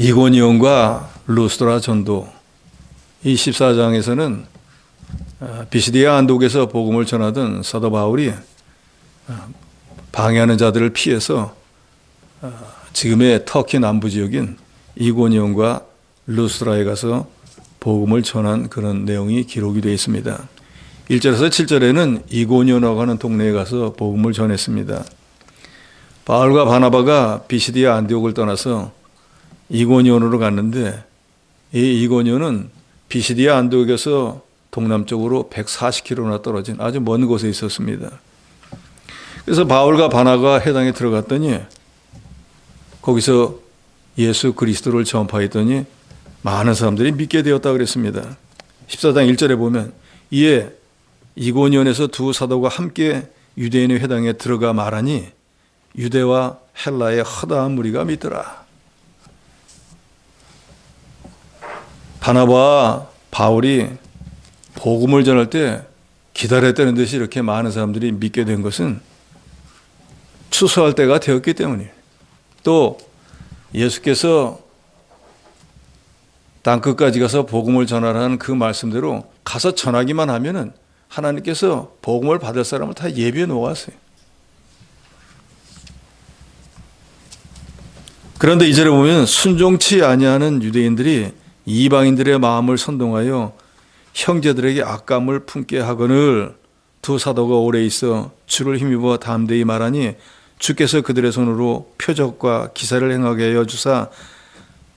이고니온과 루스드라 전도, 이 14장에서는 비시디아 안독에서 복음을 전하던 사도 바울이 방해하는 자들을 피해서 지금의 터키 남부 지역인 이고니온과 루스드라에 가서 복음을 전한 그런 내용이 기록이 되어 있습니다. 1절에서 7절에는 이고니온이라고 하는 동네에 가서 복음을 전했습니다. 바울과 바나바가 비시디아 안디옥을 떠나서 이고니온으로 갔는데, 이 이고니온은 비시디아 안디옥에서 동남쪽으로 140km나 떨어진 아주 먼 곳에 있었습니다. 그래서 바울과 바나바가 해당에 들어갔더니 거기서 예수 그리스도를 전파했더니 많은 사람들이 믿게 되었다 그랬습니다. 14장 1절에 보면 이에 이고니온에서 두 사도가 함께 유대인의 회당에 들어가 말하니 유대와 헬라의 허다한 무리가 믿더라. 바나바와 바울이 복음을 전할 때 기다렸다는 듯이 이렇게 많은 사람들이 믿게 된 것은 추수할 때가 되었기 때문이에요. 또 예수께서 땅끝까지 가서 복음을 전하라는 그 말씀대로 가서 전하기만 하면은 하나님께서 복음을 받을 사람을 다 예비해 놓았어요. 그런데 이 절에 보면 순종치 아니하는 유대인들이 이방인들의 마음을 선동하여 형제들에게 악감을 품게 하거늘 두 사도가 오래 있어 주를 힘입어 담대히 말하니 주께서 그들의 손으로 표적과 기사를 행하게 하여 주사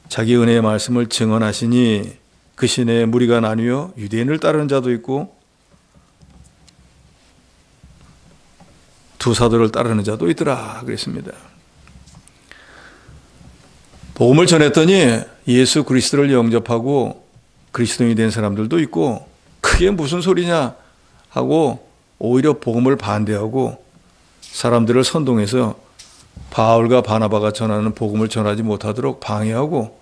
자기 은혜의 말씀을 증언하시니 그 시내에 무리가 나뉘어 유대인을 따르는 자도 있고 두 사도를 따르는 자도 있더라 그랬습니다. 복음을 전했더니 예수 그리스도를 영접하고 그리스도인이 된 사람들도 있고, 그게 무슨 소리냐 하고 오히려 복음을 반대하고 사람들을 선동해서 바울과 바나바가 전하는 복음을 전하지 못하도록 방해하고,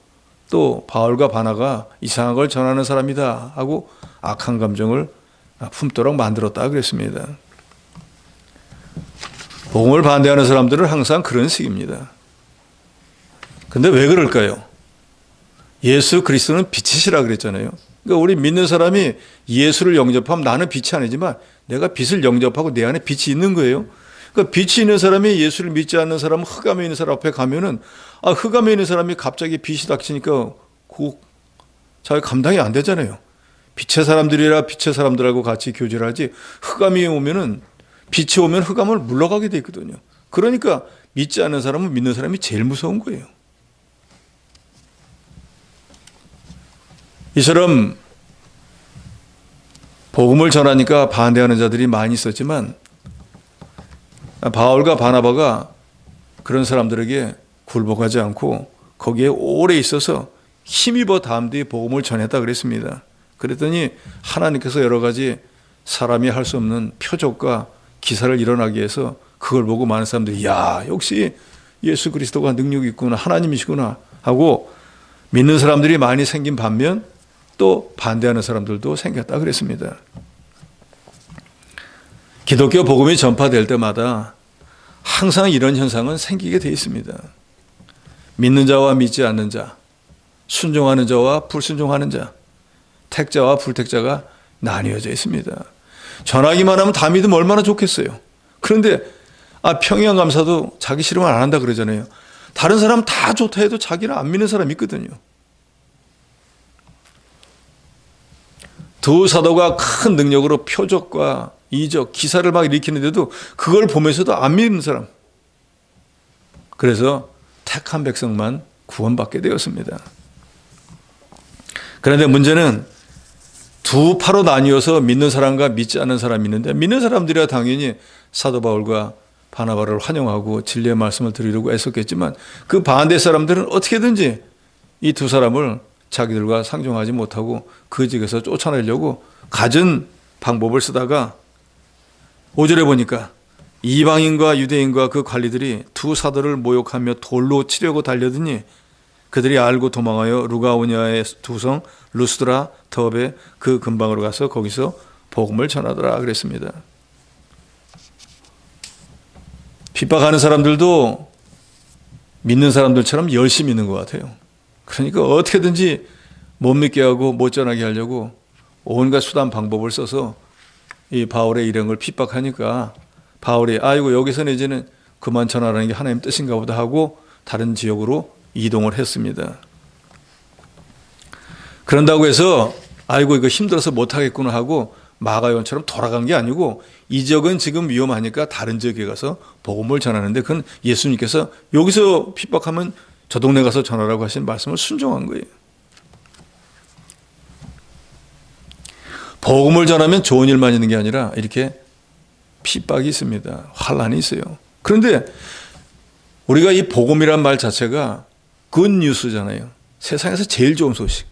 또 바울과 바나가 이상한 걸 전하는 사람이다 하고 악한 감정을 품도록 만들었다 그랬습니다. 복음을 반대하는 사람들은 항상 그런 식입니다. 근데 왜 그럴까요? 예수 그리스도는 빛이시라 그랬잖아요. 그러니까 우리 믿는 사람이 예수를 영접하면 나는 빛이 아니지만 내가 빛을 영접하고 내 안에 빛이 있는 거예요. 그러니까 빛이 있는 사람이 예수를 믿지 않는 사람은 흑암에 있는 사람 앞에 가면은 흑암에 있는 사람이 갑자기 빛이 닥치니까 자기 감당이 안 되잖아요. 빛의 사람들이라 빛의 사람들하고 같이 교제를 하지, 흑암이 오면은 빛이 오면 흑암을 물러가게 돼 있거든요. 그러니까 믿지 않는 사람은 믿는 사람이 제일 무서운 거예요. 이처럼 복음을 전하니까 반대하는 자들이 많이 있었지만 바울과 바나바가 그런 사람들에게 굴복하지 않고 거기에 오래 있어서 힘입어 담대히 복음을 전했다 그랬습니다. 그랬더니 하나님께서 여러 가지 사람이 할 수 없는 표적과 기사를 일어나게 해서 그걸 보고 많은 사람들이 야, 역시 예수 그리스도가 능력이 있구나, 하나님이시구나 하고 믿는 사람들이 많이 생긴 반면 또 반대하는 사람들도 생겼다 그랬습니다. 기독교 복음이 전파될 때마다 항상 이런 현상은 생기게 돼 있습니다. 믿는 자와 믿지 않는 자, 순종하는 자와 불순종하는 자, 택자와 불택자가 나뉘어져 있습니다. 전하기만 하면 다 믿으면 얼마나 좋겠어요. 그런데 평양감사도 자기 싫으면 안 한다 그러잖아요. 다른 사람 다 좋다 해도 자기는 안 믿는 사람이 있거든요. 두 사도가 큰 능력으로 표적과 이적, 기사를 막 일으키는데도 그걸 보면서도 안 믿는 사람. 그래서 택한 백성만 구원받게 되었습니다. 그런데 문제는 두 파로 나뉘어서 믿는 사람과 믿지 않는 사람이 있는데, 믿는 사람들이야 당연히 사도 바울과 바나바를 환영하고 진리의 말씀을 드리려고 애썼겠지만 그 반대 사람들은 어떻게든지 이 두 사람을 자기들과 상종하지 못하고 그 지역에서 쫓아내려고 갖은 방법을 쓰다가 5절에 보니까 이방인과 유대인과 그 관리들이 두 사도를 모욕하며 돌로 치려고 달려드니 그들이 알고 도망하여 루가오니아의 두 성 루스드라, 더베 그 근방으로 가서 거기서 복음을 전하더라 그랬습니다. 핍박하는 사람들도 믿는 사람들처럼 열심히 있는 것 같아요. 그러니까 어떻게든지 못 믿게 하고 못 전하게 하려고 온갖 수단 방법을 써서 이 바울의 일행을 핍박하니까 바울이 아이고 여기서는 이제는 그만 전하라는 게 하나님 뜻인가 보다 하고 다른 지역으로 이동을 했습니다. 그런다고 해서 아이고 이거 힘들어서 못하겠구나 하고 마가요원처럼 돌아간 게 아니고 이 지역은 지금 위험하니까 다른 지역에 가서 복음을 전하는데 그건 예수님께서 여기서 핍박하면 저 동네 가서 전하라고 하신 말씀을 순종한 거예요. 복음을 전하면 좋은 일만 있는 게 아니라 이렇게 핍박이 있습니다. 환난이 있어요. 그런데 우리가 이 복음이란 말 자체가 굿뉴스잖아요. 세상에서 제일 좋은 소식.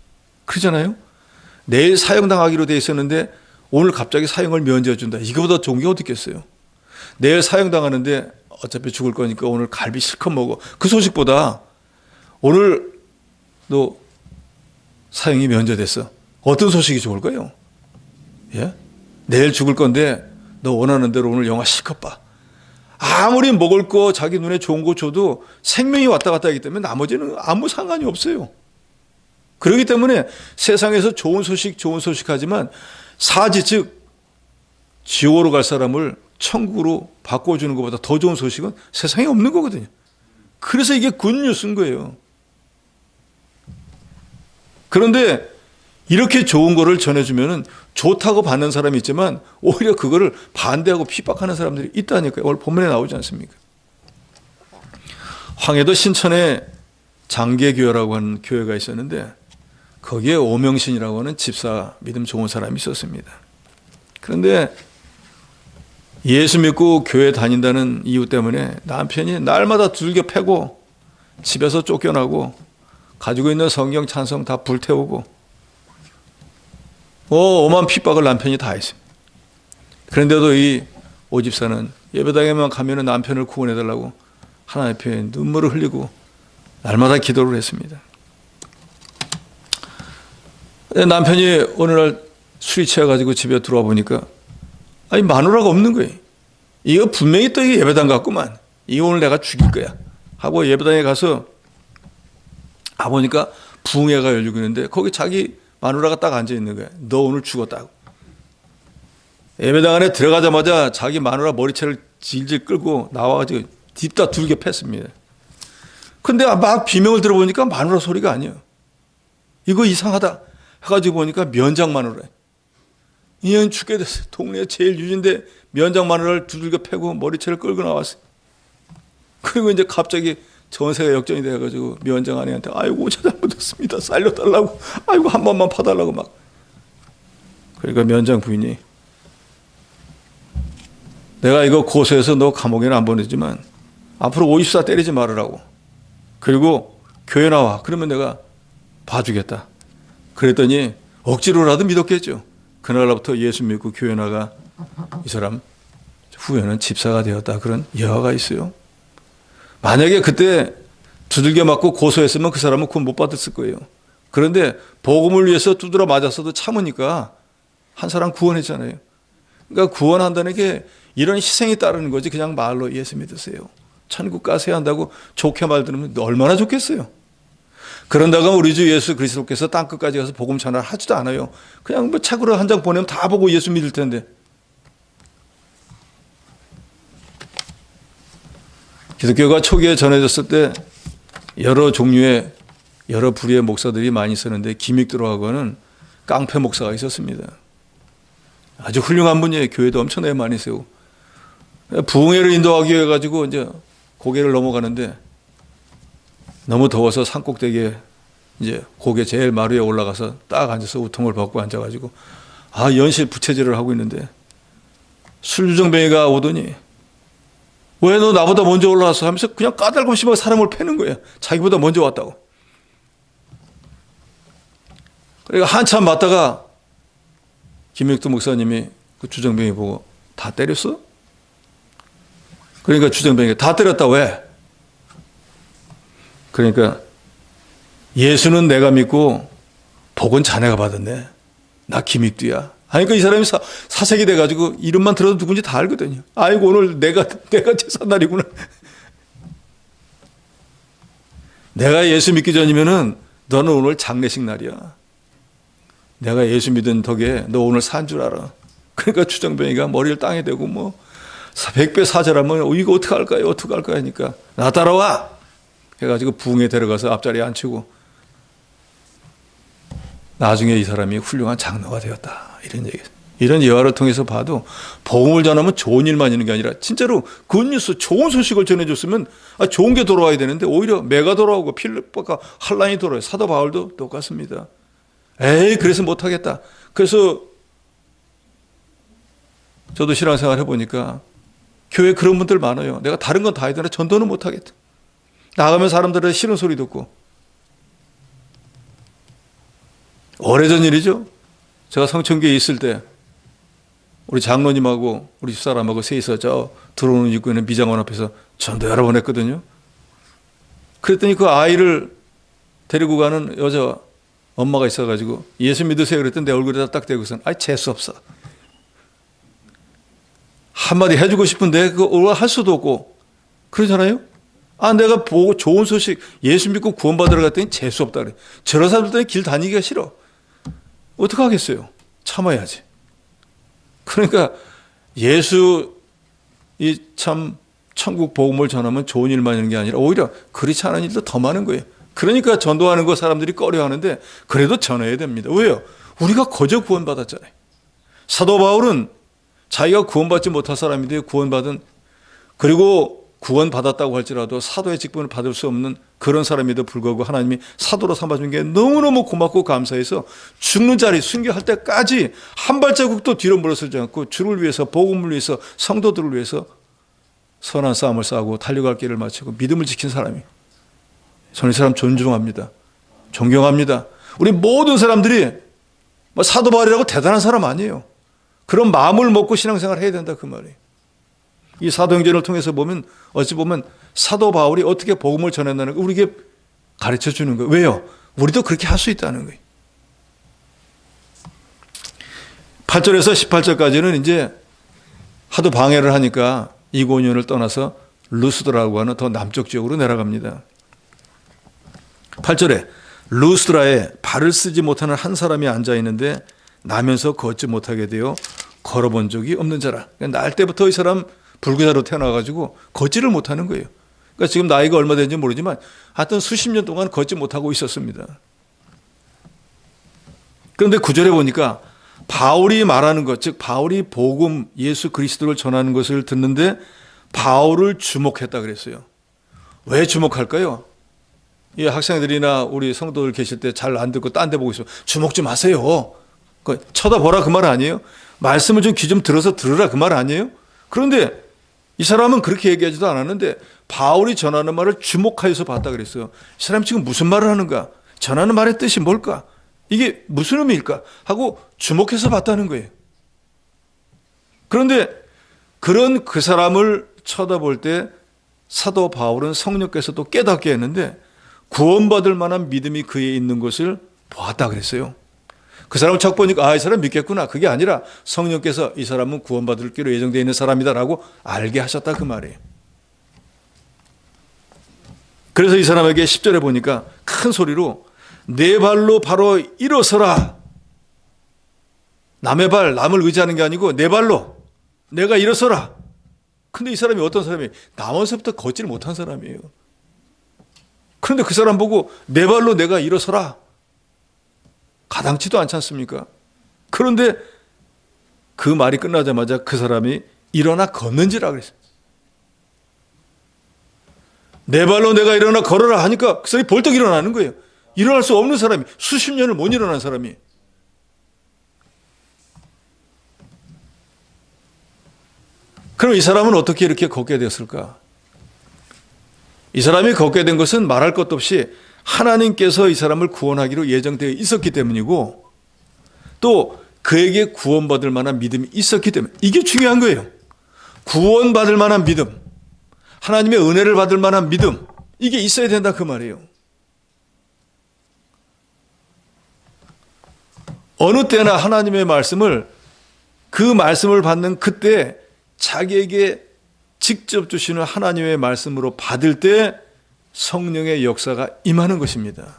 그러잖아요. 내일 사형당하기로 돼 있었는데 오늘 갑자기 사형을 면제해 준다. 이거보다 좋은 게 어디 있겠어요. 내일 사형당하는데 어차피 죽을 거니까 오늘 갈비 실컷 먹어. 그 소식보다 오늘 너 사형이 면제됐어. 어떤 소식이 좋을까요? 예? 내일 죽을 건데 너 원하는 대로 오늘 영화 실컷 봐. 아무리 먹을 거 자기 눈에 좋은 거 줘도 생명이 왔다 갔다 하기 때문에 나머지는 아무 상관이 없어요. 그렇기 때문에 세상에서 좋은 소식 하지만 사지 즉 지옥으로 갈 사람을 천국으로 바꿔주는 것보다 더 좋은 소식은 세상에 없는 거거든요. 그래서 이게 굿뉴스인 거예요. 그런데 이렇게 좋은 거를 전해주면은 좋다고 받는 사람이 있지만 오히려 그거를 반대하고 핍박하는 사람들이 있다니까요. 오늘 본문에 나오지 않습니까? 황해도 신천에 장계교회라고 하는 교회가 있었는데 거기에 오명신이라고 하는 집사 믿음 좋은 사람이 있었습니다. 그런데 예수 믿고 교회 다닌다는 이유 때문에 남편이 날마다 두들겨 패고 집에서 쫓겨나고 가지고 있는 성경 찬송 다 불태우고 오만 핍박을 남편이 다 했습니다. 그런데도 이 오집사는 예배당에만 가면 남편을 구원해달라고 하나님 앞에 눈물을 흘리고 날마다 기도를 했습니다. 남편이 어느 날 술이 취해가지고 집에 들어와 보니까 아니 마누라가 없는 거예요. 이거 분명히 또 이게 예배당 같구만. 이거 오늘 내가 죽일 거야 하고 예배당에 가서 보니까 부흥회가 열리고 있는데 거기 자기 마누라가 딱 앉아 있는 거야. 너 오늘 죽었다고. 예배당 안에 들어가자마자 자기 마누라 머리채를 질질 끌고 나와가지고 딥다 두들겨 팼습니다. 근데 막 비명을 들어보니까 마누라 소리가 아니에요. 이거 이상하다 해가지고 보니까 면장 마누라. 인연 죽게 됐어요. 동네 제일 유진데 면장 마누라를 두들겨 패고 머리채를 끌고 나왔어요. 그리고 이제 갑자기 전세가 역전이 돼가지고 면장 아내한테 아이고 저 잘못했습니다. 살려달라고. 아이고 한 번만 봐달라고 막. 그러니까 면장 부인이 내가 이거 고소해서 너 감옥에는 안 보내지만 앞으로 54 때리지 말으라고. 그리고 교회 나와. 그러면 내가 봐주겠다. 그랬더니 억지로라도 믿었겠죠. 그날부터 예수 믿고 교회 나가 이 사람 후에는 집사가 되었다. 그런 예화가 있어요. 만약에 그때 두들겨 맞고 고소했으면 그 사람은 구원 못 받았을 거예요. 그런데 복음을 위해서 두드려 맞았어도 참으니까 한 사람 구원했잖아요. 그러니까 구원한다는 게 이런 희생이 따르는 거지 그냥 말로 예수 믿으세요. 천국 가세요 한다고 좋게 말 들으면 얼마나 좋겠어요. 그런다가 우리 주 예수 그리스도께서 땅끝까지 가서 복음 전화를 하지도 않아요. 그냥 뭐 책으로 한 장 보내면 다 보고 예수 믿을 텐데. 기독교가 초기에 전해졌을 때 여러 종류의 여러 부류의 목사들이 많이 있었는데 김익도라고는 깡패 목사가 있었습니다. 아주 훌륭한 분이에요. 교회도 엄청나게 많이 세우고 부흥회를 인도하기 위해 가지고 이제 고개를 넘어가는데 너무 더워서 산꼭대기에 이제 고개 제일 마루에 올라가서 딱 앉아서 우통을 벗고 앉아가지고 연실 부채질을 하고 있는데 술주정뱅이가 오더니 왜 너 나보다 먼저 올라왔어 하면서 그냥 까닭 없이 막 사람을 패는 거예요. 자기보다 먼저 왔다고. 그러니까 한참 맞다가 김익도 목사님이 그 주정뱅이 보고 다 때렸어? 그러니까 주정뱅이가 다 때렸다. 왜? 그러니까 예수는 내가 믿고 복은 자네가 받았네. 나 김익두야. 그러니까 이 사람이 사색이 돼가지고 이름만 들어도 누군지 다 알거든요. 아이고 오늘 내가 제삿날이구나. 내가 예수 믿기 전이면은 너는 오늘 장례식 날이야. 내가 예수 믿은 덕에 너 오늘 산 줄 알아. 그러니까 추정병이가 머리를 땅에 대고 뭐 100배 사절하면 이거 어떻게 할까요? 어떻게 할까요? 하니까 나 따라와. 해가지고 부흥에 데려가서 앞자리에 앉히고 나중에 이 사람이 훌륭한 장로가 되었다. 이런 얘기. 이런 예화를 통해서 봐도 복음을 전하면 좋은 일만 있는 게 아니라 진짜로 굿뉴스, 좋은 소식을 전해줬으면 좋은 게 돌아와야 되는데 오히려 매가 돌아오고 필립과 한란이 돌아와요. 사도 바울도 똑같습니다. 에이 그래서 못하겠다. 그래서 저도 신앙생활 해보니까 교회에 그런 분들 많아요. 내가 다른 건 다 해도 전도는 못하겠다. 나가면 사람들의 싫은 소리 듣고. 오래전 일이죠. 제가 성천교에 있을 때 우리 장로님하고 우리 집사람하고 셋이서 저 들어오는 입구에 있는 미장원 앞에서 전도 여러 번 했거든요. 그랬더니 그 아이를 데리고 가는 여자 엄마가 있어가지고 예수 믿으세요 그랬더니 내 얼굴에다 딱 대고선 재수없어. 한마디 해주고 싶은데 그거 할 수도 없고 그러잖아요. 내가 보고 좋은 소식 예수 믿고 구원받으러 갔더니 재수없다 그래. 저런 사람들 길 다니기가 싫어. 어떡하겠어요. 참아야지. 그러니까 예수 이 참 천국 복음을 전하면 좋은 일만 있는 게 아니라 오히려 그렇지 않은 일도 더 많은 거예요. 그러니까 전도하는 거 사람들이 꺼려하는데 그래도 전해야 됩니다. 왜요? 우리가 거저 구원받았잖아요. 사도 바울은 자기가 구원받지 못한 사람인데 구원받은 그리고 구원받았다고 할지라도 사도의 직분을 받을 수 없는 그런 사람에도 불구하고 하나님이 사도로 삼아준 게 너무너무 고맙고 감사해서 죽는 자리 순교할 때까지 한 발자국도 뒤로 물러서지 않고 주를 위해서 복음을 위해서 성도들을 위해서 선한 싸움을 싸우고 달려갈 길을 마치고 믿음을 지킨 사람이 저는 이 사람 존중합니다. 존경합니다. 우리 모든 사람들이 사도 바울이라고 대단한 사람 아니에요. 그런 마음을 먹고 신앙생활을 해야 된다 그 말이에요. 이 사도행전을 통해서 보면 어찌 보면 사도 바울이 어떻게 복음을 전했다는 걸 우리에게 가르쳐 주는 거예요. 왜요? 우리도 그렇게 할 수 있다는 거예요. 8절에서 18절까지는 이제 하도 방해를 하니까 이고니온을 떠나서 루스드라고 하는 더 남쪽 지역으로 내려갑니다. 8절에 루스드라에 발을 쓰지 못하는 한 사람이 앉아 있는데 나면서 걷지 못하게 되어 걸어본 적이 없는 자라. 날 때부터 이 사람 불구자로 태어나가지고 걷지를 못하는 거예요. 그러니까 지금 나이가 얼마 되는지 모르지만 하여튼 수십 년 동안 걷지 못하고 있었습니다. 그런데 9절에 보니까 바울이 말하는 것, 즉 바울이 복음 예수 그리스도를 전하는 것을 듣는데 바울을 주목했다 그랬어요. 왜 주목할까요? 이 학생들이나 우리 성도들 계실 때 잘 안 듣고 딴 데 보고 있으면 주목 좀 하세요. 쳐다보라 그 말 아니에요? 말씀을 좀 귀 좀 들어서 들으라 그 말 아니에요? 그런데 이 사람은 그렇게 얘기하지도 않았는데 바울이 전하는 말을 주목하여서 봤다 그랬어요. 이 사람 지금 무슨 말을 하는가? 전하는 말의 뜻이 뭘까? 이게 무슨 의미일까? 하고 주목해서 봤다는 거예요. 그런데 그런 그 사람을 쳐다볼 때 사도 바울은 성령께서도 깨닫게 했는데 구원받을 만한 믿음이 그에 있는 것을 보았다 그랬어요. 그 사람을 척 보니까 이 사람 믿겠구나. 그게 아니라 성령께서 이 사람은 구원받을 길로 예정되어 있는 사람이다라고 알게 하셨다 그 말이에요. 그래서 이 사람에게 10절에 보니까 큰 소리로 내 발로 바로 일어서라. 남의 발, 남을 의지하는 게 아니고 내 발로 내가 일어서라. 근데 이 사람이 어떤 사람이에요? 나와서부터 걷지를 못한 사람이에요. 그런데 그 사람 보고 내 발로 내가 일어서라. 가당치도 않지 않습니까? 그런데 그 말이 끝나자마자 그 사람이 일어나 걷는지라 그랬어요. 내 발로 내가 일어나 걸어라 하니까 그 사람이 벌떡 일어나는 거예요. 일어날 수 없는 사람이, 수십 년을 못 일어난 사람이. 그럼 이 사람은 어떻게 이렇게 걷게 되었을까? 이 사람이 걷게 된 것은 말할 것도 없이 하나님께서 이 사람을 구원하기로 예정되어 있었기 때문이고 또 그에게 구원받을 만한 믿음이 있었기 때문에 이게 중요한 거예요. 구원받을 만한 믿음, 하나님의 은혜를 받을 만한 믿음, 이게 있어야 된다 그 말이에요. 어느 때나 하나님의 말씀을 그 말씀을 받는 그때 자기에게 직접 주시는 하나님의 말씀으로 받을 때 성령의 역사가 임하는 것입니다.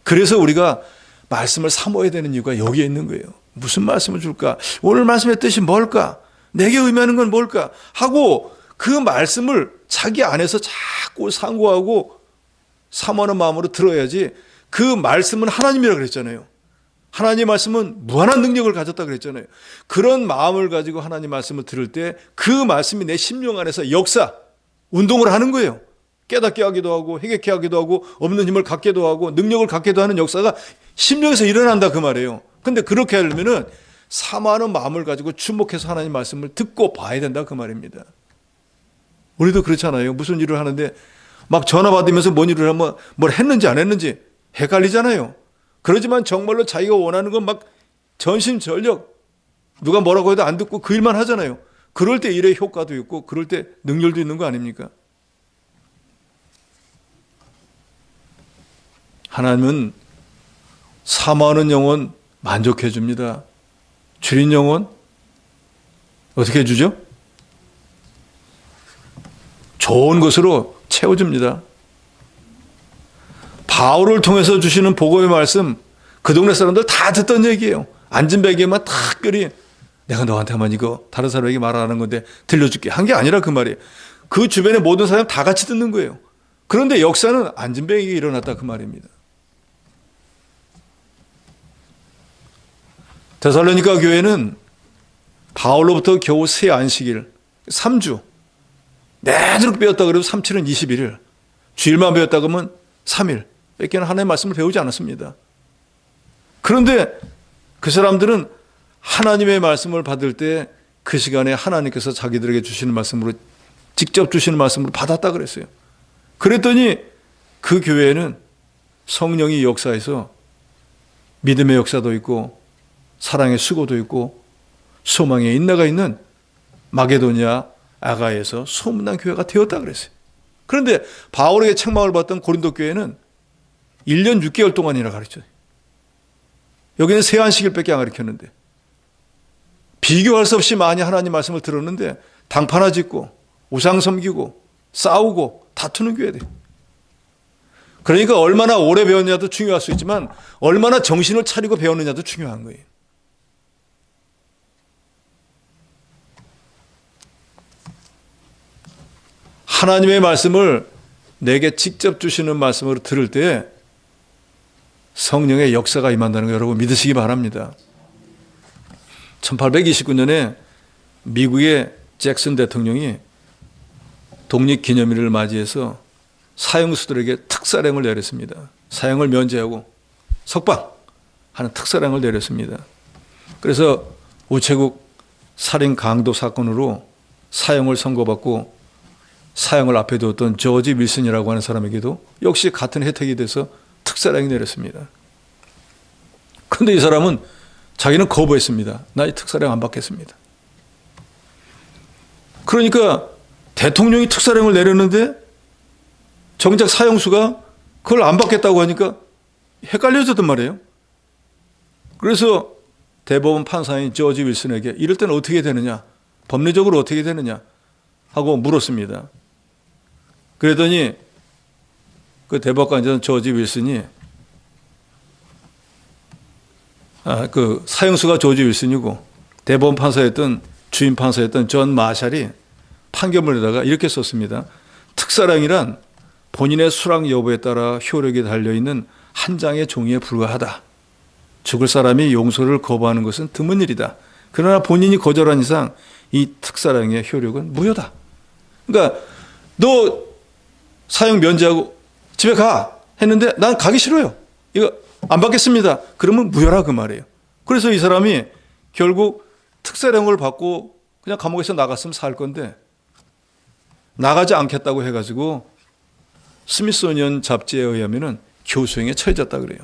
그래서 우리가 말씀을 사모해야 되는 이유가 여기에 있는 거예요. 무슨 말씀을 줄까? 오늘 말씀의 뜻이 뭘까? 내게 의미하는 건 뭘까? 하고 그 말씀을 자기 안에서 자꾸 상고하고 사모하는 마음으로 들어야지. 그 말씀은 하나님이라 그랬잖아요. 하나님 말씀은 무한한 능력을 가졌다 그랬잖아요. 그런 마음을 가지고 하나님 말씀을 들을 때 그 말씀이 내 심령 안에서 역사, 운동을 하는 거예요. 깨닫게 하기도 하고 회개케 하기도 하고 없는 힘을 갖게도 하고 능력을 갖게도 하는 역사가 심령에서 일어난다 그 말이에요. 근데 그렇게 하려면은 사모하는 마음을 가지고 주목해서 하나님 말씀을 듣고 봐야 된다 그 말입니다. 우리도 그렇잖아요. 무슨 일을 하는데 막 전화 받으면서 뭔 일을 하면 뭘 했는지 안 했는지 헷갈리잖아요. 그러지만 정말로 자기가 원하는 건 막 전심전력 누가 뭐라고 해도 안 듣고 그 일만 하잖아요. 그럴 때 일의 효과도 있고 그럴 때 능률도 있는 거 아닙니까? 하나님은 사모하는 영혼 만족해 줍니다. 줄인 영혼 어떻게 해주죠? 좋은 것으로 채워줍니다. 바울을 통해서 주시는 복음의 말씀 그 동네 사람들 다 듣던 얘기예요. 앉은 베개만 특별히 내가 너한테만 이거 다른 사람에게 말하는 건데 들려줄게 한 게 아니라 그 말이에요. 그 주변의 모든 사람 다 같이 듣는 거예요. 그런데 역사는 앉은 베개에 일어났다 그 말입니다. 데살로니가 교회는 바울로부터 겨우 세 안식일 3주 내도록 배웠다 그래도 3, 7은 21일 주일만 배웠다 그러면 3일 밖에는 하나님의 말씀을 배우지 않았습니다. 그런데 그 사람들은 하나님의 말씀을 받을 때 그 시간에 하나님께서 자기들에게 주시는 말씀으로 직접 주시는 말씀으로 받았다 그랬어요. 그랬더니 그 교회에는 성령이 역사해서 믿음의 역사도 있고 사랑의 수고도 있고 소망의 인내가 있는 마게도냐 아가에서 소문난 교회가 되었다 그랬어요. 그런데 바울에게 책망을 받던 고린도 교회는 1년 6개월 동안이나 가르쳐요. 여기는 세 안식일밖에 안 가르쳤는데 비교할 수 없이 많이 하나님 말씀을 들었는데 당파 하나 짓고 우상 섬기고 싸우고 다투는 교회들. 그러니까 얼마나 오래 배웠냐도 중요할 수 있지만 얼마나 정신을 차리고 배웠느냐도 중요한 거예요. 하나님의 말씀을 내게 직접 주시는 말씀으로 들을 때 성령의 역사가 임한다는 거 여러분 믿으시기 바랍니다. 1829년에 미국의 잭슨 대통령이 독립기념일을 맞이해서 사형수들에게 특사령을 내렸습니다. 사형을 면제하고 석방하는 특사령을 내렸습니다. 그래서 우체국 살인 강도 사건으로 사형을 선고받고 사형을 앞에 두었던 조지 윌슨이라고 하는 사람에게도 역시 같은 혜택이 돼서 특사령이 내렸습니다. 그런데 이 사람은 자기는 거부했습니다. 나 이 특사령 안 받겠습니다. 그러니까 대통령이 특사령을 내렸는데 정작 사형수가 그걸 안 받겠다고 하니까 헷갈려졌단 말이에요. 그래서 대법원 판사인 조지 윌슨에게 이럴 때는 어떻게 되느냐, 법리적으로 어떻게 되느냐 하고 물었습니다. 그랬더니 그 대법관이던 조지 윌슨이 그 사형수가 조지 윌슨이고 대법원 판사였던 주임 판사였던 존 마샬이 판결문에다가 이렇게 썼습니다. 특사령이란 본인의 수락 여부에 따라 효력이 달려있는 한 장의 종이에 불과하다. 죽을 사람이 용서를 거부하는 것은 드문 일이다. 그러나 본인이 거절한 이상 이 특사령의 효력은 무효다. 그러니까 너 사형 면제하고 집에 가 했는데 난 가기 싫어요. 이거 안 받겠습니다. 그러면 무효라 그 말이에요. 그래서 이 사람이 결국 특사령을 받고 그냥 감옥에서 나갔으면 살 건데 나가지 않겠다고 해가지고 스미소니언 잡지에 의하면은 교수형에 처해졌다 그래요.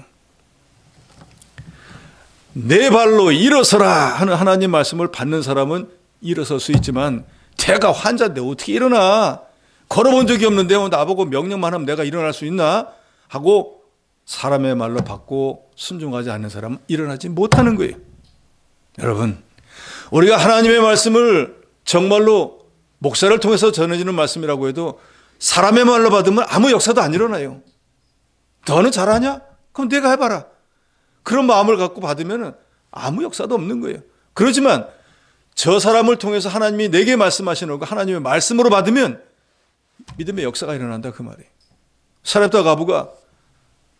내 발로 일어서라 하는 하나님 말씀을 받는 사람은 일어설 수 있지만 내가 환자인데 어떻게 일어나? 걸어본 적이 없는데 나보고 명령만 하면 내가 일어날 수 있나? 하고 사람의 말로 받고 순종하지 않는 사람은 일어나지 못하는 거예요. 여러분, 우리가 하나님의 말씀을 정말로 목사를 통해서 전해지는 말씀이라고 해도 사람의 말로 받으면 아무 역사도 안 일어나요. 너는 잘하냐? 그럼 내가 해봐라. 그런 마음을 갖고 받으면 아무 역사도 없는 거예요. 그렇지만 저 사람을 통해서 하나님이 내게 말씀하시는 거 하나님의 말씀으로 받으면 믿음의 역사가 일어난다 그 말이에요. 사렙다 가부가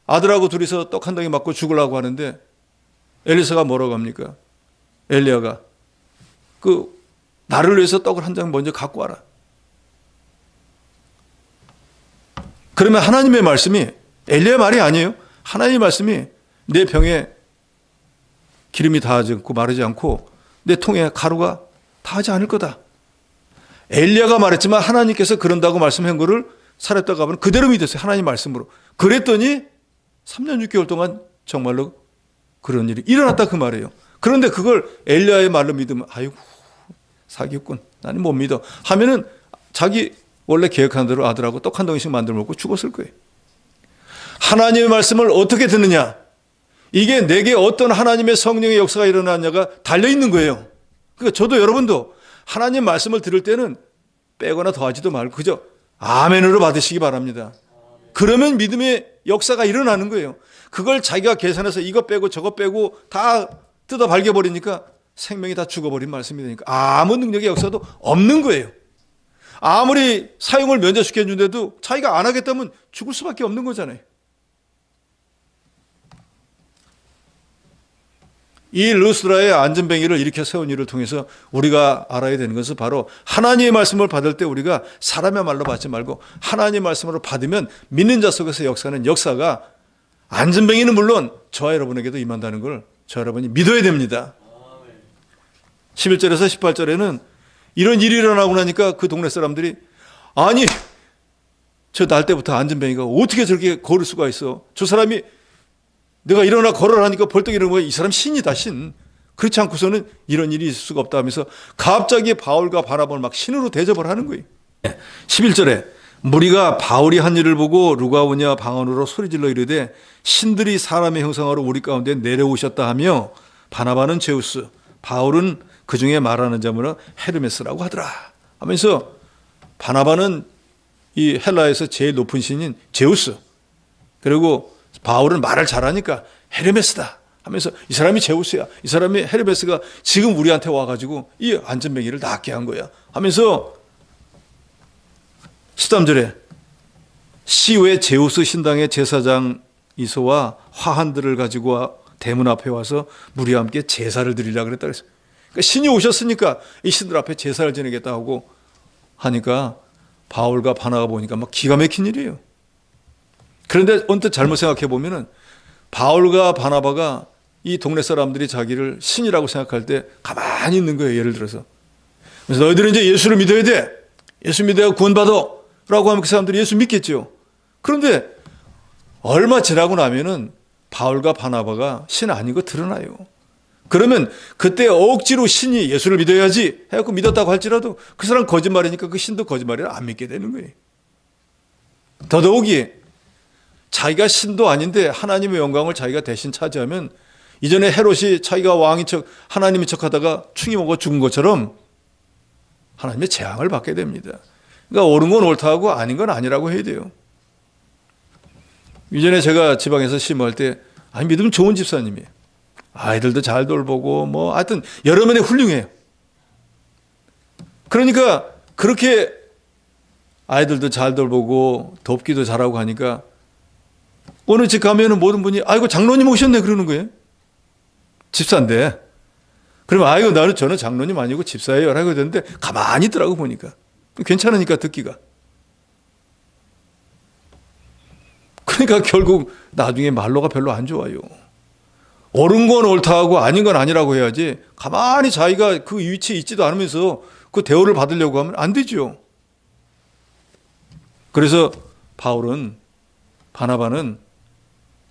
아들하고 둘이서 떡 한 덩이 맞고 죽으려고 하는데 엘리사가 뭐라고 합니까? 엘리야가 나를 위해서 떡을 한 장 먼저 갖고 와라. 그러면 하나님의 말씀이 엘리야의 말이 아니에요. 하나님의 말씀이 내 병에 기름이 닿지 않고 마르지 않고 내 통에 가루가 닿지 않을 거다. 엘리야가 말했지만 하나님께서 그런다고 말씀한 거를 사렙다 가부는 그대로 믿었어요. 하나님 말씀으로. 그랬더니 3년 6개월 동안 정말로 그런 일이 일어났다 그 말이에요. 그런데 그걸 엘리야의 말로 믿으면 아이고 사기꾼 나는 못 믿어 하면은 자기 원래 계획한 대로 아들하고 떡 한 덩이씩 만들어 먹고 죽었을 거예요. 하나님의 말씀을 어떻게 듣느냐, 이게 내게 어떤 하나님의 성령의 역사가 일어나냐가 달려있는 거예요. 그러니까 저도 여러분도 하나님 말씀을 들을 때는 빼거나 더하지도 말고 그저 아멘으로 받으시기 바랍니다. 그러면 믿음의 역사가 일어나는 거예요. 그걸 자기가 계산해서 이거 빼고 저거 빼고 다 뜯어 발겨버리니까 생명이 다 죽어버린 말씀이 되니까 아무 능력의 역사도 없는 거예요. 아무리 사용을 면제시켜 준데도 자기가 안 하겠다면 죽을 수밖에 없는 거잖아요. 이 루스라의 안전뱅이를 일으켜 세운 일을 통해서 우리가 알아야 되는 것은 바로 하나님의 말씀을 받을 때 우리가 사람의 말로 받지 말고 하나님의 말씀으로 받으면 믿는 자 속에서 역사는 역사가 안전뱅이는 물론 저와 여러분에게도 임한다는 걸 저 여러분이 믿어야 됩니다. 11절에서 18절에는 이런 일이 일어나고 나니까 그 동네 사람들이 아니 저 날 때부터 안전뱅이가 어떻게 저렇게 걸을 수가 있어. 저 사람이 내가 일어나 걸으라니까 벌떡 일어나는 거야. 이 사람 신이다 신. 그렇지 않고서는 이런 일이 있을 수가 없다 하면서 갑자기 바울과 바나바를 막 신으로 대접을 하는 거예요. 11절에 무리가 바울이 한 일을 보고 루가오냐 방언으로 소리질러 이르되 신들이 사람의 형상으로 우리 가운데 내려오셨다 하며 바나바는 제우스 바울은 그 중에 말하는 자문은 헤르메스라고 하더라 하면서 바나바는 이 헬라에서 제일 높은 신인 제우스, 그리고 바울은 말을 잘하니까 헤르메스다 하면서 이 사람이 제우스야, 이 사람이 헤르메스가 지금 우리한테 와가지고 이 안전뱅이를 낫게 한 거야 하면서 13절에 시외 제우스 신당의 제사장 이소와 화한들을 가지고 대문 앞에 와서 무리와 함께 제사를 드리라 그랬다 그랬어요. 그러니까 신이 오셨으니까 이 신들 앞에 제사를 지내겠다 하고 하니까 바울과 바나가 보니까 막 기가 막힌 일이에요. 그런데 언뜻 잘못 생각해 보면은 바울과 바나바가 이 동네 사람들이 자기를 신이라고 생각할 때 가만히 있는 거예요. 예를 들어서. 그래서 너희들은 이제 예수를 믿어야 돼. 예수 믿어야 구원받아. 라고 하면 그 사람들이 예수 믿겠죠. 그런데 얼마 지나고 나면은 바울과 바나바가 신 아닌 거 드러나요. 그러면 그때 억지로 신이 예수를 믿어야지 해갖고 믿었다고 할지라도 그 사람 거짓말이니까 그 신도 거짓말이라 안 믿게 되는 거예요. 더더욱이 자기가 신도 아닌데 하나님의 영광을 자기가 대신 차지하면 이전에 헤롯이 자기가 왕인 척 하나님인 척 하다가 충이 먹어 죽은 것처럼 하나님의 재앙을 받게 됩니다. 그러니까 옳은 건 옳다고 아닌 건 아니라고 해야 돼요. 이전에 제가 지방에서 심할 때 믿음 좋은 집사님이에요. 아이들도 잘 돌보고 뭐 하여튼 여러 면에 훌륭해요. 그러니까 그렇게 아이들도 잘 돌보고 돕기도 잘하고 하니까 어느 집 가면은 모든 분이 아이고 장로님 오셨네 그러는 거예요. 집사인데. 그러면 아이고 저는 장로님 아니고 집사예요 라고 되는데 가만히 있더라고 보니까. 괜찮으니까 듣기가. 그러니까 결국 나중에 말로가 별로 안 좋아요. 옳은 건 옳다고 아닌 건 아니라고 해야지 가만히 자기가 그 위치에 있지도 않으면서 그 대우를 받으려고 하면 안 되죠. 그래서 바울은 바나바는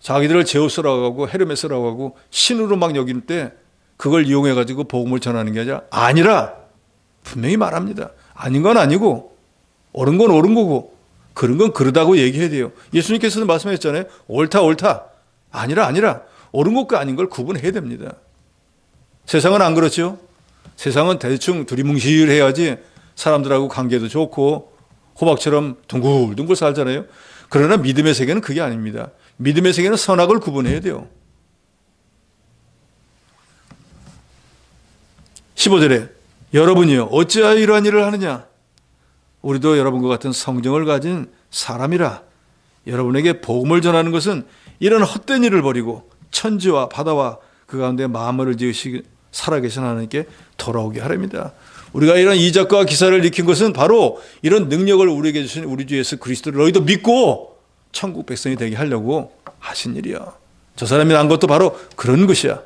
자기들을 제우스라고 하고 헤르메스라고 하고 신으로 막 여길 때 그걸 이용해가지고 복음을 전하는 게 아니라 분명히 말합니다. 아닌 건 아니고 옳은 건 옳은 거고 그런 건 그러다고 얘기해야 돼요. 예수님께서는 말씀하셨잖아요. 옳다 아니라 옳은 것과 아닌 걸 구분해야 됩니다. 세상은 안 그렇죠. 세상은 대충 두리뭉실해야지 사람들하고 관계도 좋고 호박처럼 둥글둥글 살잖아요. 그러나 믿음의 세계는 그게 아닙니다. 믿음의 세계는 선악을 구분해야 돼요. 15절에 여러분이요 어찌하여 이러한 일을 하느냐. 우리도 여러분과 같은 성정을 가진 사람이라. 여러분에게 복음을 전하는 것은 이런 헛된 일을 버리고 천지와 바다와 그 가운데 만물을 지으시 살아계신 하나님께 돌아오게 하렵니다. 우리가 이런 이적과 기사를 일으킨 것은 바로 이런 능력을 우리에게 주신 우리 주 예수 그리스도를 너희도 믿고 천국 백성이 되게 하려고 하신 일이야. 저 사람이 난 것도 바로 그런 것이야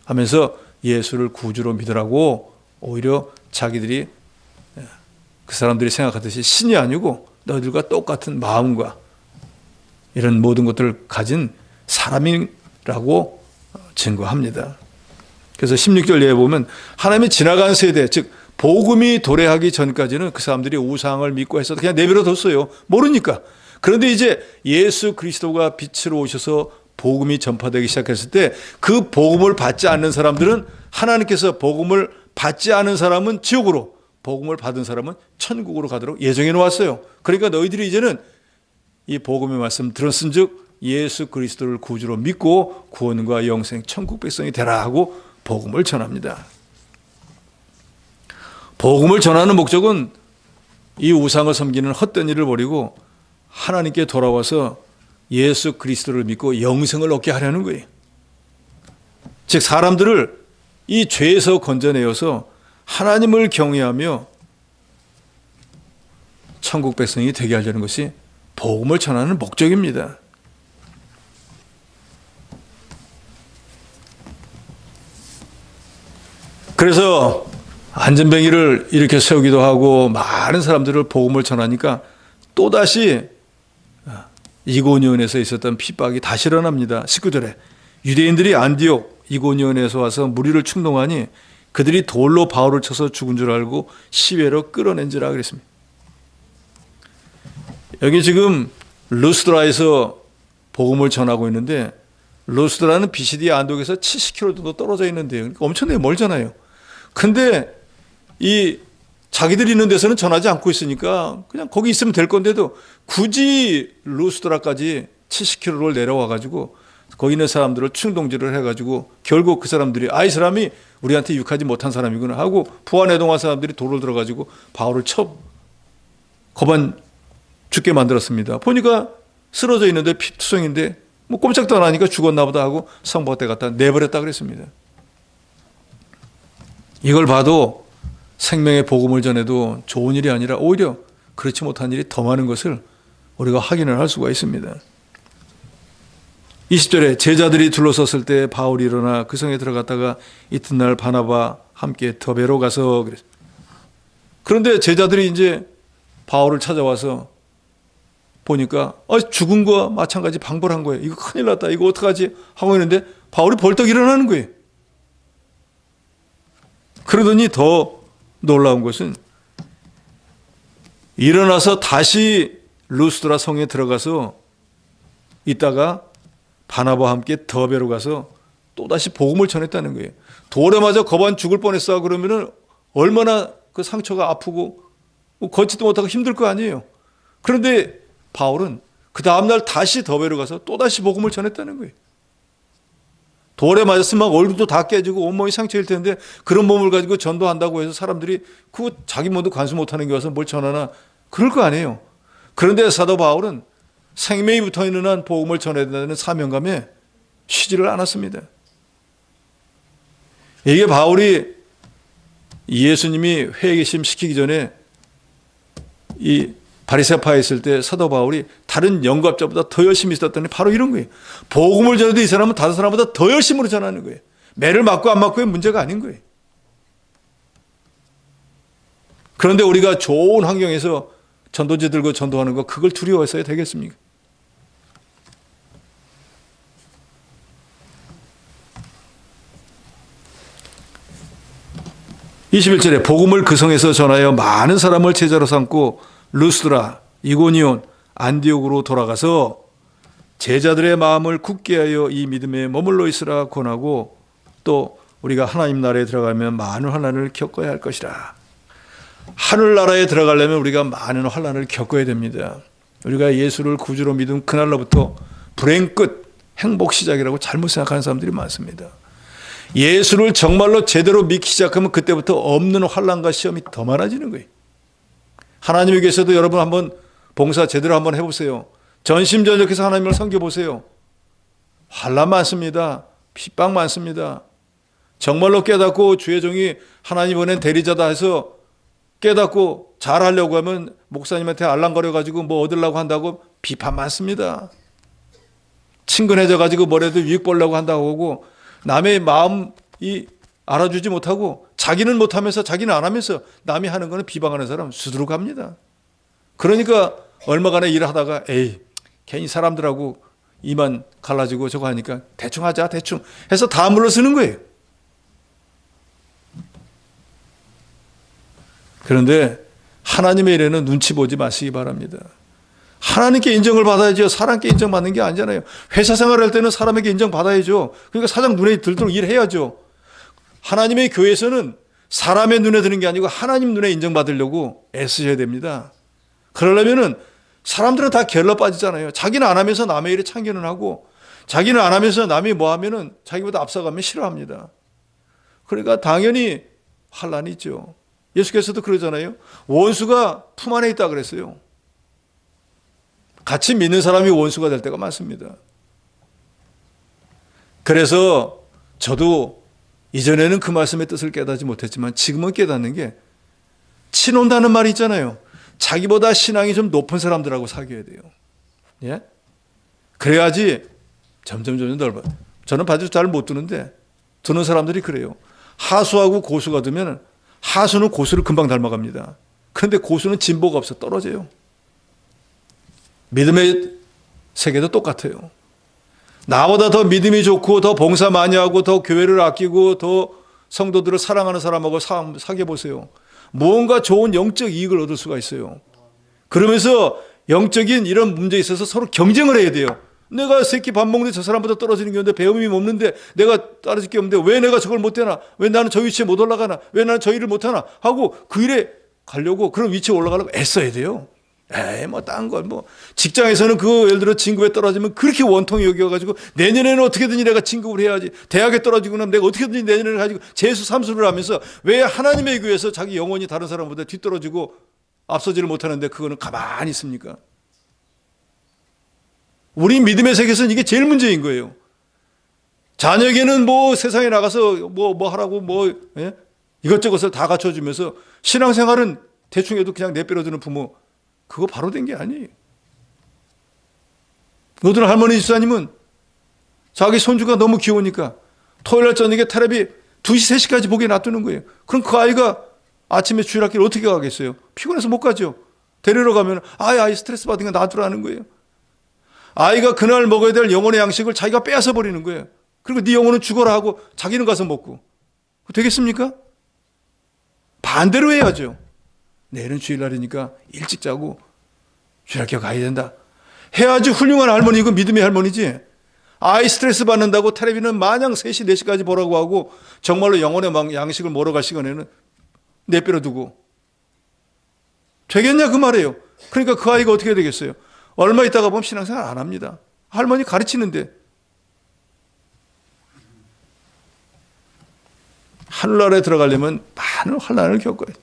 하면서 예수를 구주로 믿으라고 오히려 자기들이 그 사람들이 생각하듯이 신이 아니고 너희들과 똑같은 마음과 이런 모든 것들을 가진 사람이라고 증거합니다. 그래서 16절 예에 보면 하나님이 지나간 세대, 즉 복음이 도래하기 전까지는 그 사람들이 우상을 믿고 했어도 그냥 내버려 뒀어요. 모르니까. 그런데 이제 예수 그리스도가 빛으로 오셔서 복음이 전파되기 시작했을 때 그 복음을 받지 않는 사람들은 하나님께서 복음을 받지 않은 사람은 지옥으로, 복음을 받은 사람은 천국으로 가도록 예정해 놓았어요. 그러니까 너희들이 이제는 이 복음의 말씀 들었은즉 예수 그리스도를 구주로 믿고 구원과 영생 천국 백성이 되라 하고 복음을 전합니다. 복음을 전하는 목적은 이 우상을 섬기는 헛된 일을 버리고 하나님께 돌아와서 예수 그리스도를 믿고 영생을 얻게 하려는 거예요. 즉 사람들을 이 죄에서 건져내어서 하나님을 경외하며 천국 백성이 되게 하려는 것이 복음을 전하는 목적입니다. 그래서 안전뱅이를 이렇게 세우기도 하고 많은 사람들을 복음을 전하니까 또다시 이고니온에서 있었던 핍박이 다시 일어납니다. 19절에 유대인들이 안디옥 이고니온에서 와서 무리를 충동하니 그들이 돌로 바울을 쳐서 죽은 줄 알고 시외로 끌어낸지라 그랬습니다. 여기 지금 루스드라에서 복음을 전하고 있는데 루스드라는 BCD 안독에서 70km 정도 떨어져 있는데요. 그러니까 엄청나게 멀잖아요. 근데 이 자기들이 있는 데서는 전하지 않고 있으니까 그냥 거기 있으면 될 건데도 굳이 루스드라까지 70km를 내려와 가지고 거기 있는 사람들을 충동질을 해가지고 결국 그 사람들이 이 사람이 우리한테 유익하지 못한 사람이구나 하고 부안해동한 사람들이 돌을 들어가지고 바울을 거반 죽게 만들었습니다. 보니까 쓰러져 있는데 피투성인데 뭐 꼼짝도 안 하니까 죽었나 보다 하고 성박대 갖다 내버렸다 그랬습니다. 이걸 봐도 생명의 복음을 전해도 좋은 일이 아니라 오히려 그렇지 못한 일이 더 많은 것을 우리가 확인을 할 수가 있습니다. 20절에 제자들이 둘러섰을 때 바울이 일어나 그 성에 들어갔다가 이튿날 바나바 함께 더베로 가서 그랬습니다. 그런데 제자들이 이제 바울을 찾아와서 보니까 죽은 거와 마찬가지 방불한 거예요. 이거 큰일 났다. 이거 어떡하지? 하고 있는데 바울이 벌떡 일어나는 거예요. 그러더니 더 놀라운 것은 일어나서 다시 루스드라 성에 들어가서 있다가 바나바와 함께 더베로 가서 또다시 복음을 전했다는 거예요. 돌에 맞아 거반 죽을 뻔했어. 그러면은 얼마나 그 상처가 아프고 걷지도 못하고 힘들 거 아니에요. 그런데 바울은 그 다음날 다시 더베로 가서 또다시 복음을 전했다는 거예요. 돌에 맞았으면 막 얼굴도 다 깨지고 온몸이 상처일 텐데 그런 몸을 가지고 전도한다고 해서 사람들이 그 자기 몸도 관수 못하는 게 와서 뭘 전하나 그럴 거 아니에요. 그런데 사도 바울은 생명이 붙어있는 한 복음을 전해야 된다는 사명감에 쉬지를 않았습니다. 이게 바울이 예수님이 회개심 시키기 전에 이 바리새파에 있을 때 사도 바울이 다른 영갑자보다 더 열심히 있었더니 바로 이런 거예요. 복음을 전해도 이 사람은 다른 사람보다 더 열심으로 전하는 거예요. 매를 맞고 안 맞고의 문제가 아닌 거예요. 그런데 우리가 좋은 환경에서 전도지 들고 전도하는 거 그걸 두려워했어야 되겠습니까? (21절에) 복음을 그 성에서 전하여 많은 사람을 제자로 삼고 루스드라, 이고니온, 안디옥으로 돌아가서 제자들의 마음을 굳게 하여 이 믿음에 머물러 있으라 권하고 또 우리가 하나님 나라에 들어가면 많은 환난을 겪어야 할 것이라. 하늘나라에 들어가려면 우리가 많은 환난을 겪어야 됩니다. 우리가 예수를 구주로 믿은 그날로부터 불행 끝, 행복 시작이라고 잘못 생각하는 사람들이 많습니다. 예수를 정말로 제대로 믿기 시작하면 그때부터 없는 환난과 시험이 더 많아지는 거예요. 하나님에게서도 여러분 한번 봉사 제대로 한번 해보세요. 전심전력해서 하나님을 섬겨보세요. 환난 많습니다. 핍박 많습니다. 정말로 깨닫고 주의 종이 하나님 보낸 대리자다 해서 깨닫고 잘하려고 하면 목사님한테 알랑거려가지고 뭐 얻으려고 한다고 비판 많습니다. 친근해져가지고 뭐라도 유익 보려고 한다고 하고 남의 마음이 알아주지 못하고 자기는 못하면서 자기는 안 하면서 남이 하는 거는 비방하는 사람 수두룩합니다. 그러니까 얼마간에 일하다가 에이 괜히 사람들하고 이만 갈라지고 저거 하니까 대충 하자 대충 해서 다 물러서는 거예요. 그런데 하나님의 일에는 눈치 보지 마시기 바랍니다. 하나님께 인정을 받아야죠. 사람께 인정받는 게 아니잖아요. 회사 생활할 때는 사람에게 인정받아야죠. 그러니까 사장 눈에 들도록 일해야죠. 하나님의 교회에서는 사람의 눈에 드는 게 아니고 하나님 눈에 인정받으려고 애쓰셔야 됩니다. 그러려면은 사람들은 다 게을러 빠지잖아요. 자기는 안 하면서 남의 일에 참견을 하고 자기는 안 하면서 남이 뭐 하면은 자기보다 앞서가면 싫어합니다. 그러니까 당연히 환난이 있죠. 예수께서도 그러잖아요. 원수가 품 안에 있다 그랬어요. 같이 믿는 사람이 원수가 될 때가 많습니다. 그래서 저도 이전에는 그 말씀의 뜻을 깨닫지 못했지만 지금은 깨닫는 게 친온다는 말이 있잖아요. 자기보다 신앙이 좀 높은 사람들하고 사귀어야 돼요. 예? 그래야지 점점 넓어요. 저는 바지 잘 못 두는데 두는 사람들이 그래요. 하수하고 고수가 두면 하수는 고수를 금방 닮아갑니다. 그런데 고수는 진보가 없어 떨어져요. 믿음의 세계도 똑같아요. 나보다 더 믿음이 좋고 더 봉사 많이 하고 더 교회를 아끼고 더 성도들을 사랑하는 사람하고 사귀어 보세요. 무언가 좋은 영적 이익을 얻을 수가 있어요. 그러면서 영적인 이런 문제에 있어서 서로 경쟁을 해야 돼요. 내가 새끼 밥 먹는데 저 사람보다 떨어지는 게 없는데 배움이 없는데 내가 떨어질 게 없는데 왜 내가 저걸 못 되나? 왜 나는 저 위치에 못 올라가나? 왜 나는 저 일을 못 하나? 하고 그 일에 가려고 그런 위치에 올라가려고 애써야 돼요. 뭐 딴 걸 뭐 직장에서는 그 예를 들어 진급에 떨어지면 그렇게 원통이 여겨가지고 내년에는 어떻게든지 내가 진급을 해야지. 대학에 떨어지고 나면 내가 어떻게든지 내년에는 가지고 재수 삼수를 하면서 왜 하나님의 교회에서 자기 영혼이 다른 사람보다 뒤떨어지고 앞서지를 못하는데 그거는 가만히 있습니까? 우리 믿음의 세계에서는 이게 제일 문제인 거예요. 자녀에게는 뭐 세상에 나가서 뭐 하라고 예? 이것저것을 다 갖춰주면서 신앙생활은 대충 해도 그냥 내빼려두는 부모 그거 바로 된 게 아니에요. 어떤 할머니 집사님은 자기 손주가 너무 귀여우니까 토요일날 저녁에 텔레비 2시, 3시까지 보게 놔두는 거예요. 그럼 그 아이가 아침에 주일학교를 어떻게 가겠어요? 피곤해서 못 가죠. 데리러 가면 아이 스트레스 받은 거 놔두라는 거예요. 아이가 그날 먹어야 될 영혼의 양식을 자기가 빼앗아 버리는 거예요. 그리고 네 영혼은 죽어라 하고 자기는 가서 먹고. 되겠습니까? 반대로 해야죠. 내일은 주일날이니까 일찍 자고 주일학교 가야 된다. 해야지 훌륭한 할머니고 믿음의 할머니지. 아이 스트레스 받는다고 텔레비는 마냥 3시, 4시까지 보라고 하고 정말로 영혼의 양식을 먹으러 갈 시간에는 내버려 두고. 되겠냐 그 말이에요. 그러니까 그 아이가 어떻게 되겠어요? 얼마 있다가 보면 신앙생활 안 합니다. 할머니 가르치는데. 하늘나라에 들어가려면 많은 환난을 겪어요.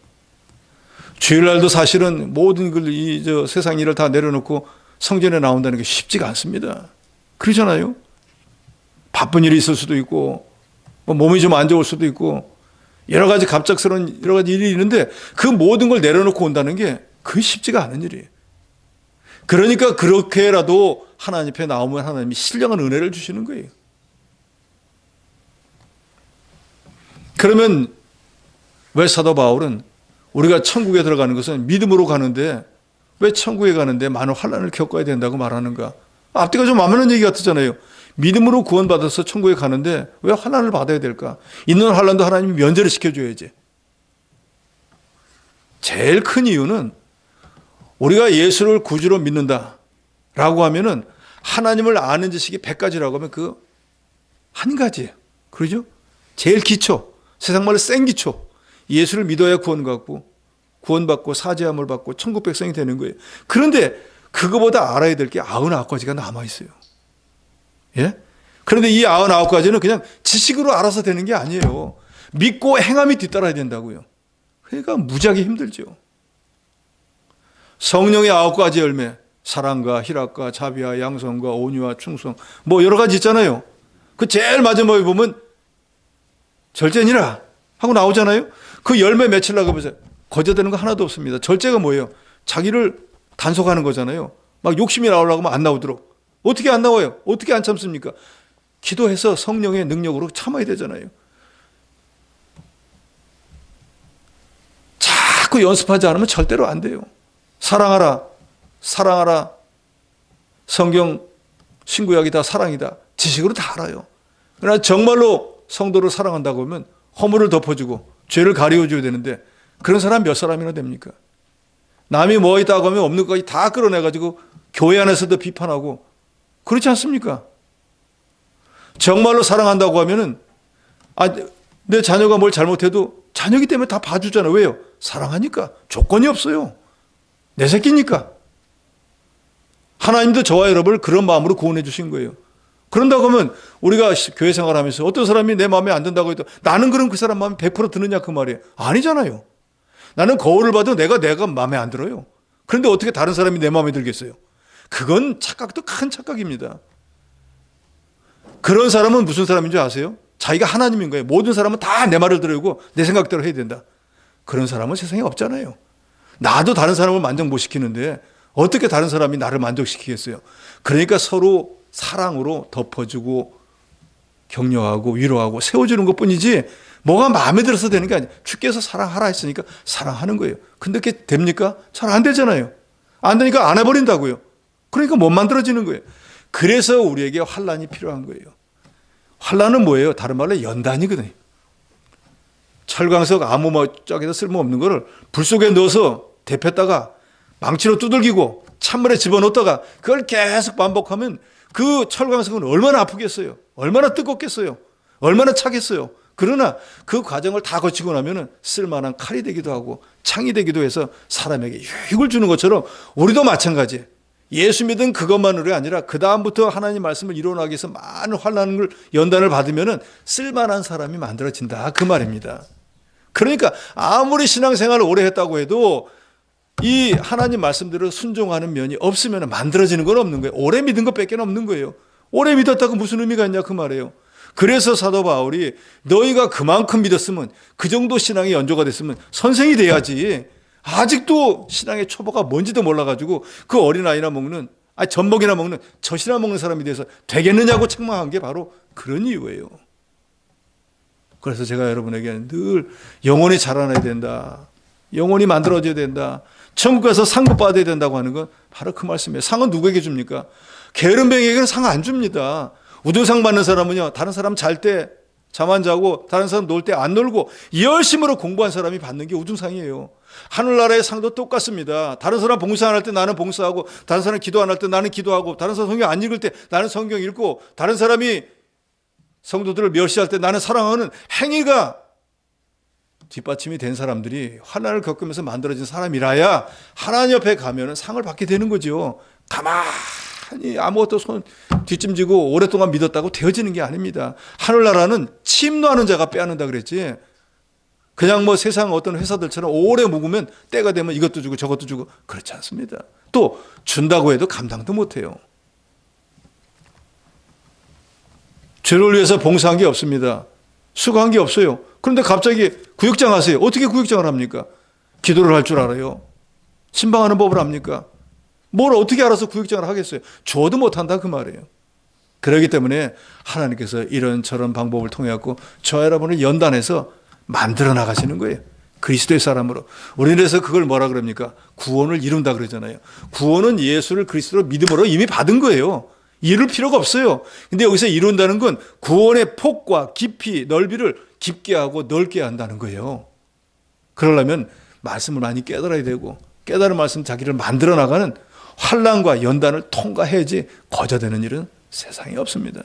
주일날도 사실은 모든 세상 일을 다 내려놓고 성전에 나온다는 게 쉽지가 않습니다. 그러잖아요. 바쁜 일이 있을 수도 있고 뭐 몸이 좀 안 좋을 수도 있고 여러 가지 갑작스러운 여러 가지 일이 있는데 그 모든 걸 내려놓고 온다는 게 그게 쉽지가 않은 일이에요. 그러니까 그렇게라도 하나님 앞에 나오면 하나님이 신령한 은혜를 주시는 거예요. 그러면 왜 사도 바울은 우리가 천국에 들어가는 것은 믿음으로 가는데 왜 천국에 가는데 많은 환난을 겪어야 된다고 말하는가? 앞뒤가 좀 맞는 얘기 같잖아요. 믿음으로 구원받아서 천국에 가는데 왜 환난을 받아야 될까? 있는 환난도 하나님이 면제를 시켜줘야지. 제일 큰 이유는 우리가 예수를 구주로 믿는다라고 하면은 하나님을 아는 지식이 100가지라고 하면 그 한 가지예요. 그러죠? 제일 기초, 세상 말로 센 기초. 예수를 믿어야 구원받고 사죄함을 받고 천국 백성이 되는 거예요. 그런데 그거보다 알아야 될 게 99가지가 남아있어요. 예? 그런데 이 99가지는 그냥 지식으로 알아서 되는 게 아니에요. 믿고 행함이 뒤따라야 된다고요. 그러니까 무지하게 힘들죠. 성령의 9가지 열매, 사랑과 희락과 자비와 양성과 온유와 충성, 뭐 여러 가지 있잖아요. 그 제일 마지막에 보면 절제니라 하고 나오잖아요. 그 열매 맺히려고 보세요. 거저되는 거 하나도 없습니다. 절제가 뭐예요? 자기를 단속하는 거잖아요. 막 욕심이 나오려고 하면 안 나오도록. 어떻게 안 나와요? 어떻게 안 참습니까? 기도해서 성령의 능력으로 참아야 되잖아요. 자꾸 연습하지 않으면 절대로 안 돼요. 사랑하라, 사랑하라. 성경 신구약이 다 사랑이다. 지식으로 다 알아요. 그러나 정말로 성도를 사랑한다고 하면 허물을 덮어주고 죄를 가리워줘야 되는데 그런 사람 몇 사람이나 됩니까? 남이 뭐 있다고 하면 없는 것까지 다 끌어내가지고 교회 안에서도 비판하고 그렇지 않습니까? 정말로 사랑한다고 하면은 내 자녀가 뭘 잘못해도 자녀이기 때문에 다 봐주잖아요. 왜요? 사랑하니까. 조건이 없어요. 내 새끼니까. 하나님도 저와 여러분을 그런 마음으로 구원해 주신 거예요. 그런다고 하면 우리가 교회 생활하면서 어떤 사람이 내 마음에 안 든다고 해도 나는 그럼 그 사람 마음에 100% 드느냐 그 말이에요. 아니잖아요. 나는 거울을 봐도 내가 마음에 안 들어요. 그런데 어떻게 다른 사람이 내 마음에 들겠어요? 그건 착각도 큰 착각입니다. 그런 사람은 무슨 사람인 줄 아세요? 자기가 하나님인 거예요. 모든 사람은 다 내 말을 들으고 내 생각대로 해야 된다. 그런 사람은 세상에 없잖아요. 나도 다른 사람을 만족 못 시키는데 어떻게 다른 사람이 나를 만족시키겠어요? 그러니까 서로 사랑으로 덮어주고 격려하고 위로하고 세워주는 것뿐이지 뭐가 마음에 들어서 되는 게 아니에요. 주께서 사랑하라 했으니까 사랑하는 거예요. 근데 그게 됩니까? 잘 안 되잖아요. 안 되니까 안 해버린다고요. 그러니까 못 만들어지는 거예요. 그래서 우리에게 환난이 필요한 거예요. 환난은 뭐예요? 다른 말로 연단이거든요. 철광석 아무 짝에도 쓸모없는 거를 불 속에 넣어서 데폈다가 망치로 두들기고 찬물에 집어넣었다가 그걸 계속 반복하면 그 철광석은 얼마나 아프겠어요? 얼마나 뜨겁겠어요? 얼마나 차겠어요? 그러나 그 과정을 다 거치고 나면은 쓸만한 칼이 되기도 하고 창이 되기도 해서 사람에게 유익을 주는 것처럼 우리도 마찬가지예요. 예수 믿은 그것만으로 아니라 그 다음부터 하나님 말씀을 이루어나기 위해서 많은 환난을 연단을 받으면은 쓸만한 사람이 만들어진다 그 말입니다. 그러니까 아무리 신앙생활을 오래 했다고 해도 이 하나님 말씀대로 순종하는 면이 없으면 만들어지는 건 없는 거예요. 오래 믿은 것밖에 없는 거예요. 오래 믿었다고 무슨 의미가 있냐 그 말이에요. 그래서 사도 바울이 너희가 그만큼 믿었으면 그 정도 신앙이 연조가 됐으면 선생이 돼야지. 아직도 신앙의 초보가 뭔지도 몰라가지고 그 어린아이나 먹는 젖먹이나 먹는 젖이나 먹는 사람이 돼서 되겠느냐고 책망한 게 바로 그런 이유예요. 그래서 제가 여러분에게 늘 영혼이 자라나야 된다. 영혼이 만들어져야 된다. 천국 가서 상급 받아야 된다고 하는 건 바로 그 말씀이에요. 상은 누구에게 줍니까? 게으름뱅이에게는 상 안 줍니다. 우등상 받는 사람은요, 다른 사람 잘 때 잠 안 자고 다른 사람 놀 때 안 놀고 열심으로 공부한 사람이 받는 게 우등상이에요. 하늘나라의 상도 똑같습니다. 다른 사람 봉사 안 할 때 나는 봉사하고 다른 사람 기도 안 할 때 나는 기도하고 다른 사람 성경 안 읽을 때 나는 성경 읽고 다른 사람이 성도들을 멸시할 때 나는 사랑하는 행위가 뒷받침이 된 사람들이 환난을 겪으면서 만들어진 사람이라야 하나님 옆에 가면 상을 받게 되는 거죠. 가만히 아무것도 손 뒷짐지고 오랫동안 믿었다고 되어지는 게 아닙니다. 하늘나라는 침노하는 자가 빼앗는다 그랬지. 그냥 뭐 세상 어떤 회사들처럼 오래 묵으면 때가 되면 이것도 주고 저것도 주고 그렇지 않습니다. 또 준다고 해도 감당도 못해요. 죄를 위해서 봉사한 게 없습니다. 수고한 게 없어요. 그런데 갑자기 구역장 하세요. 어떻게 구역장을 합니까? 기도를 할 줄 알아요? 신방하는 법을 압니까? 뭘 어떻게 알아서 구역장을 하겠어요? 줘도 못한다 그 말이에요. 그렇기 때문에 하나님께서 이런저런 방법을 통해 갖고 저와 여러분을 연단해서 만들어 나가시는 거예요. 그리스도의 사람으로. 우리는 그래서 그걸 뭐라 그럽니까? 구원을 이룬다 그러잖아요. 구원은 예수를 그리스도로 믿음으로 이미 받은 거예요. 이룰 필요가 없어요. 근데 여기서 이룬다는 건 구원의 폭과 깊이, 넓이를 깊게 하고 넓게 한다는 거예요. 그러려면 말씀을 많이 깨달아야 되고 깨달은 말씀 자기를 만들어 나가는 환난과 연단을 통과해야지 거저되는 일은 세상에 없습니다.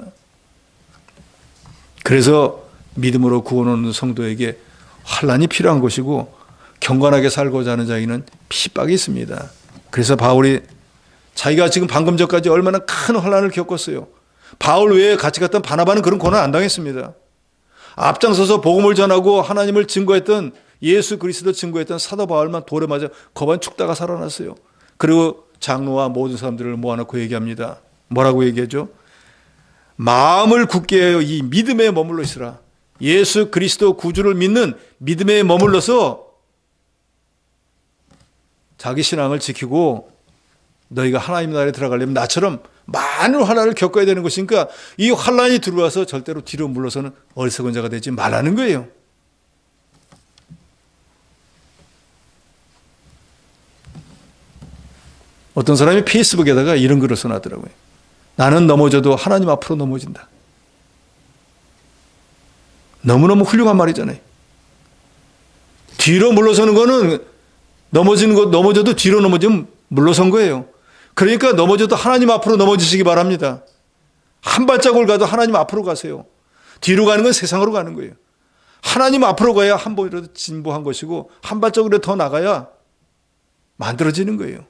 그래서 믿음으로 구원 얻는 성도에게 환난이 필요한 것이고 경건하게 살고자 하는 자에게는 핍박이 있습니다. 그래서 바울이 자기가 지금 방금 전까지 얼마나 큰 환난을 겪었어요. 바울 외에 같이 갔던 바나바는 그런 고난 안 당했습니다. 앞장서서 복음을 전하고 하나님을 증거했던 예수 그리스도 증거했던 사도 바울만 돌에 맞아 거반 죽다가 살아났어요. 그리고 장로와 모든 사람들을 모아놓고 얘기합니다. 뭐라고 얘기하죠? 마음을 굳게 하여 이 믿음에 머물러 있으라. 예수 그리스도 구주를 믿는 믿음에 머물러서 자기 신앙을 지키고 너희가 하나님 나라에 들어가려면 나처럼 많은 환난을 겪어야 되는 것이니까 이 환난이 들어와서 절대로 뒤로 물러서는 어리석은 자가 되지 말라는 거예요. 어떤 사람이 페이스북에다가 이런 글을 써놨더라고요. 나는 넘어져도 하나님 앞으로 넘어진다. 너무너무 훌륭한 말이잖아요. 뒤로 물러서는 거는 넘어져도 뒤로 넘어지면 물러선 거예요. 그러니까 넘어져도 하나님 앞으로 넘어지시기 바랍니다. 한 발자국을 가도 하나님 앞으로 가세요. 뒤로 가는 건 세상으로 가는 거예요. 하나님 앞으로 가야 한 번이라도 진보한 것이고 한 발자국이라도 더 나가야 만들어지는 거예요.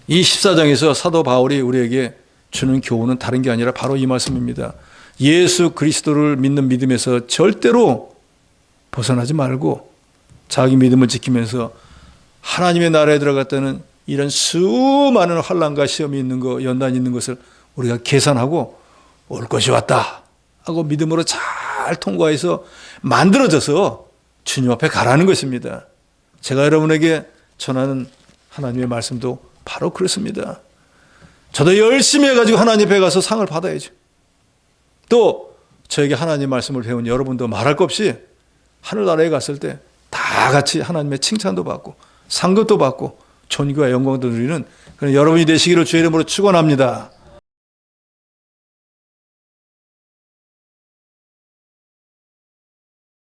이 14장에서 사도 바울이 우리에게 주는 교훈은 다른 게 아니라 바로 이 말씀입니다. 예수 그리스도를 믿는 믿음에서 절대로 벗어나지 말고 자기 믿음을 지키면서 하나님의 나라에 들어갔다는 이런 수많은 환난과 시험이 있는 거, 연단이 있는 것을 우리가 계산하고 올 것이 왔다 하고 믿음으로 잘 통과해서 만들어져서 주님 앞에 가라는 것입니다. 제가 여러분에게 전하는 하나님의 말씀도 바로 그렇습니다. 저도 열심히 해가지고 하나님 앞에 가서 상을 받아야죠. 또 저에게 하나님 말씀을 배운 여러분도 말할 것 없이 하늘나라에 갔을 때 다 같이 하나님의 칭찬도 받고 상급도 받고 존귀와 영광도 누리는 그런 여러분이 되시기를 주의 이름으로 축원합니다.